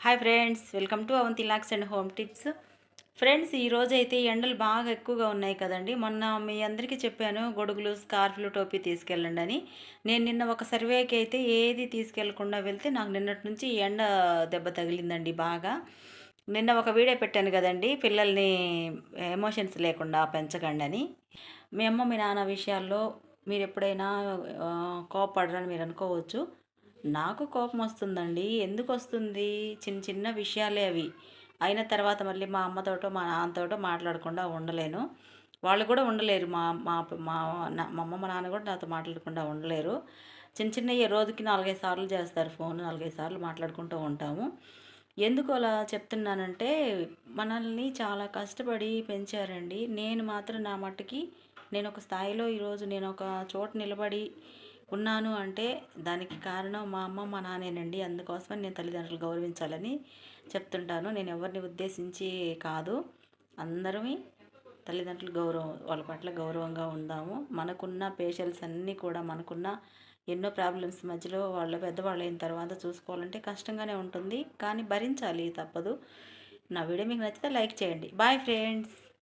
Hi friends, welcome to Avanthi locks and home tips. Friends, ఈరోజైతే ఎండలు బాగా ఎక్కువగా ఉన్నాయి కదండి. మొన్న మీ అందరికీ చెప్పాను గొడుగులు, స్కార్ఫ్లు, టోపీ తీసుకెళ్ళండి అని. నేను నిన్న ఒక సర్వేకి అయితే ఏది తీసుకెళ్లకుండా వెళ్తే నాకు నిన్నటి నుంచి ఎండ దెబ్బ తగిలిందండి బాగా. నిన్న ఒక వీడియో పెట్టాను కదండి, పిల్లల్ని ఎమోషన్స్ లేకుండా పెంచకండి అని. మీ అమ్మ మీ నాన్న విషయాల్లో మీరు ఎప్పుడైనా కోపపడరని మీరు అనుకోవచ్చు. నాకు కోపం వస్తుందండి. ఎందుకు వస్తుంది? చిన్న చిన్న విషయాలే అవి. అయిన తర్వాత మళ్ళీ మా అమ్మతోటో మా నాన్నతోటో మాట్లాడకుండా ఉండలేను. వాళ్ళు కూడా ఉండలేరు. మా మా మా మా అమ్మ మా నాన్న కూడా నాతో మాట్లాడకుండా ఉండలేరు. చిన్న చిన్నవి రోజుకి 4, 5 సార్లు చేస్తారు ఫోన్. 4, 5 సార్లు మాట్లాడుకుంటూ ఉంటాము. ఎందుకు అలా చెప్తున్నానంటే, మనల్ని చాలా కష్టపడి పెంచారండి. నేను మాత్రం నా మట్టుకి నేను ఒక స్థాయిలో ఈరోజు నేను ఒక చోట నిలబడి ఉన్నాను అంటే దానికి కారణం మా అమ్మ మా నాన్నేనండి. అందుకోసమని నేను తల్లిదండ్రులు గౌరవించాలని చెప్తుంటాను. నేను ఎవరిని ఉద్దేశించి కాదు. అందరమీ తల్లిదండ్రులు వాళ్ళ పట్ల గౌరవంగా ఉందాము. మనకున్న పేషెన్స్ అన్నీ కూడా మనకున్న ఎన్నో ప్రాబ్లమ్స్ మధ్యలో వాళ్ళ పెద్దవాళ్ళు అయిన తర్వాత చూసుకోవాలంటే కష్టంగానే ఉంటుంది. కానీ భరించాలి, తప్పదు. నా వీడియో మీకు నచ్చితే లైక్ చేయండి. Bye friends.